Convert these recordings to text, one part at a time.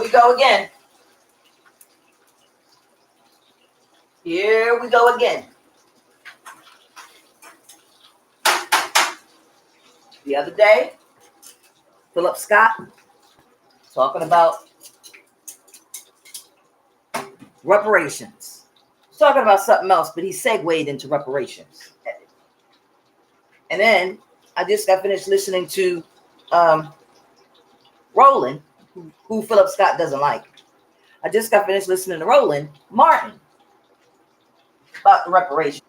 we go again. Here we go again. The other day, Philip Scott talking about reparations. He's talking about something else, but he segued into reparations. And then I just got finished listening to Roland, who Philip Scott doesn't like. I just got finished listening to Roland Martin about the reparations.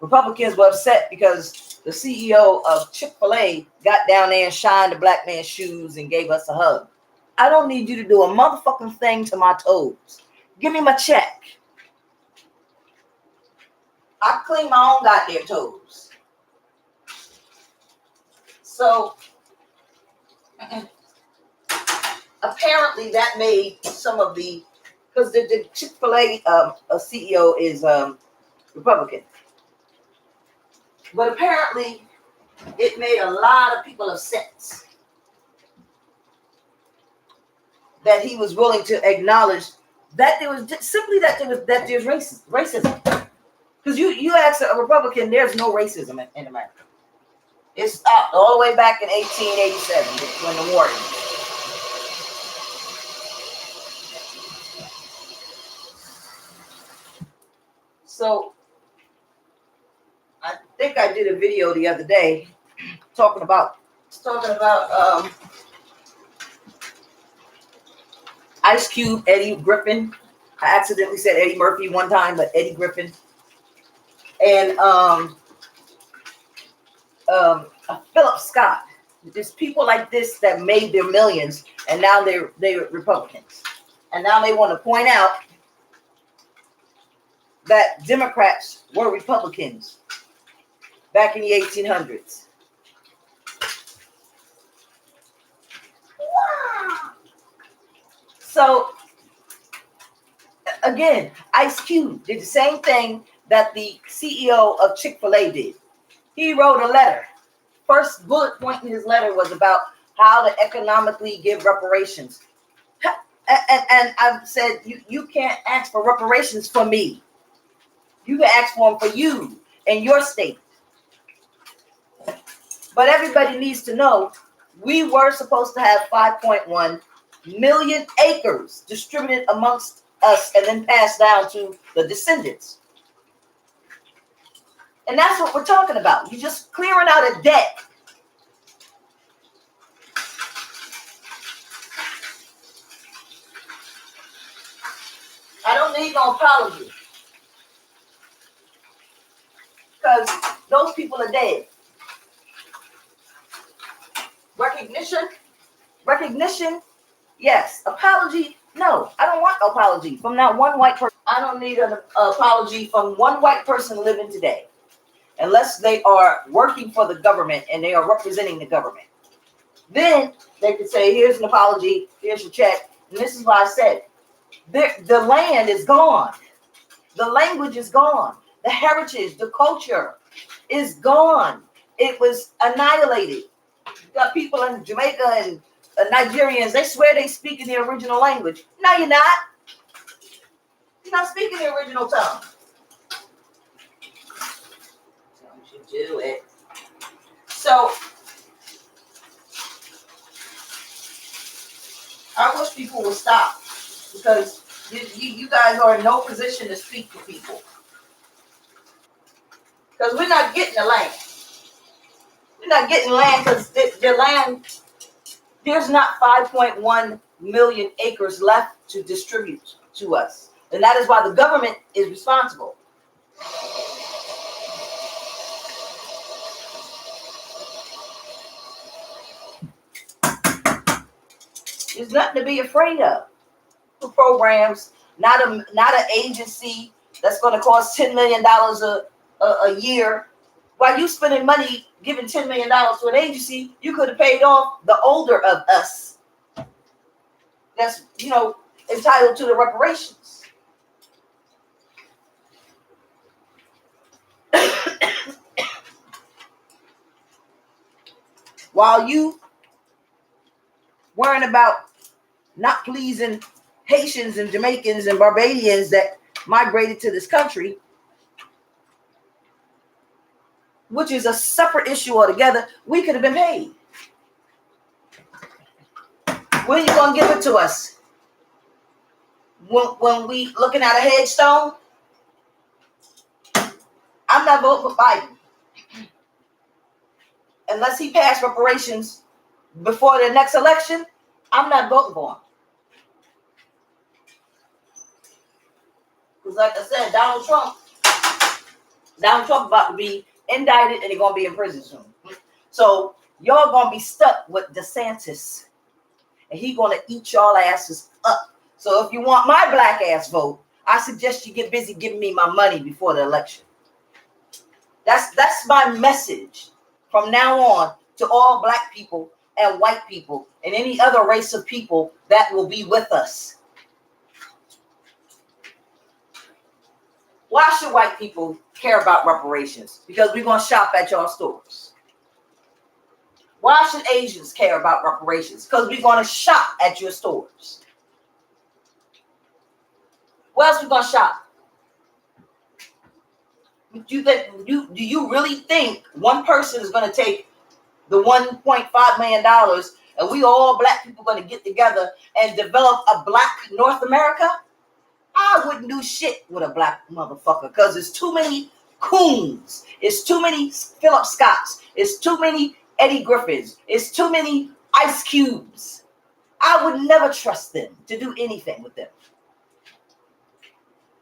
Republicans were upset because the CEO of Chick-fil-A got down there and shined the black man's shoes and gave us a hug. I don't need you to do a motherfucking thing to my toes. Give me my check. I clean my own goddamn toes. So apparently that made some of the, because the Chick-fil-A CEO is Republican. But apparently it made a lot of people upset that he was willing to acknowledge that there was simply that there's racism. Because you ask a Republican, there's no racism in America. It stopped all the way back in 1887 when the war ended. So I think I did a video the other day talking about Ice Cube, Eddie Griffin. I accidentally said Eddie Murphy one time, but Eddie Griffin. And Philip Scott. There's people like this that made their millions, and now they're Republicans. And now they want to point out that Democrats were Republicans back in the 1800s. So, again, Ice Cube did the same thing that the CEO of Chick-fil-A did. He wrote a letter. First bullet point in his letter was about how to economically give reparations. And I've said, you can't ask for reparations for me. You can ask for them for you and your state. But everybody needs to know we were supposed to have 5.1 million acres distributed amongst us and then passed down to the descendants. And that's what we're talking about. You're just clearing out a debt. I don't need no apology. Because those people are dead. Recognition, yes. Apology, no. I don't want no apology from that one white person. I don't need an apology from one white person living today. Unless they are working for the government and they are representing the government. Then they could say, here's an apology, here's your check. And this is why I said, the land is gone. The language is gone. The heritage, the culture is gone. It was annihilated. You got people in Jamaica and Nigerians, they swear they speak in the original language. No, you're not. You're not speaking the original tongue. Don't you do it. So, I wish people would stop because you guys are in no position to speak for people. Because we're not getting the land. We're not getting land because the land, there's not 5.1 million acres left to distribute to us. And that is why the government is responsible. There's nothing to be afraid of. Programs, not an agency that's going to cost $10 million a year. While you spending money giving $10 million to an agency, you could have paid off the older of us. That's, entitled to the reparations. While you worrying about not pleasing Haitians and Jamaicans and Barbadians that migrated to this country, which is a separate issue altogether, we could have been paid. When are you going to give it to us? When we looking at a headstone? I'm not voting for Biden unless he passed reparations before the next election. I'm not voting for him. Because like I said, Donald Trump about to be indicted and he's going to be in prison soon. So y'all going to be stuck with DeSantis. And he's going to eat y'all asses up. So if you want my black ass vote, I suggest you get busy giving me my money before the election. That's my message from now on to all black people and white people and any other race of people that will be with us. Why should white people care about reparations? Because we're going to shop at y'all stores. Why should Asians care about reparations? Because we're going to shop at your stores. Where else we going to shop? Do you really think one person is going to take the $1.5 million and we all black people going to get together and develop a black North America? I wouldn't do shit with a black motherfucker because there's too many coons. It's too many Philip Scotts. It's too many Eddie Griffins. It's too many Ice Cubes. I would never trust them to do anything with them.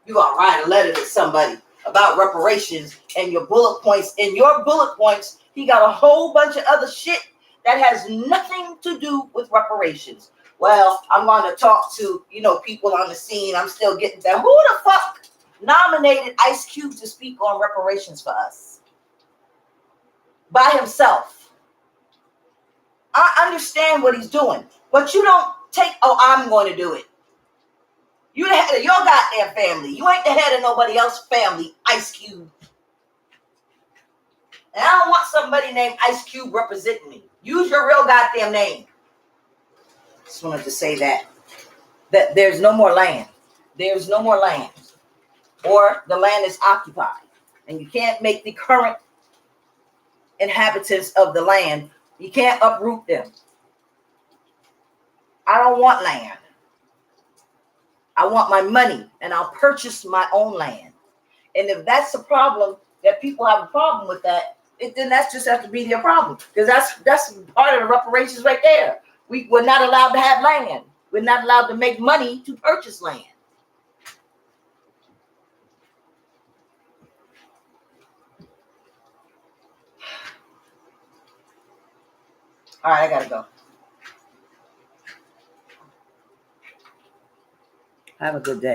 You gotta write a letter to somebody about reparations and your bullet points. In your bullet points, he got a whole bunch of other shit that has nothing to do with reparations. Well, I'm going to talk to, people on the scene. I'm still getting them. Who the fuck nominated Ice Cube to speak on reparations for us? By himself. I understand what he's doing, but you don't take, I'm going to do it. You the head of your goddamn family. You ain't the head of nobody else's family, Ice Cube. And I don't want somebody named Ice Cube representing me. Use your real goddamn name. Just wanted to say that there's no more land. There's no more land. Or the land is occupied. And you can't make the current inhabitants of the land, you can't uproot them. I don't want land. I want my money, and I'll purchase my own land. And if that's a problem, that people have a problem with that, then that's just have to be their problem. Because that's part of the reparations right there. We're not allowed to have land. We're not allowed to make money to purchase land. All right, I gotta go. Have a good day.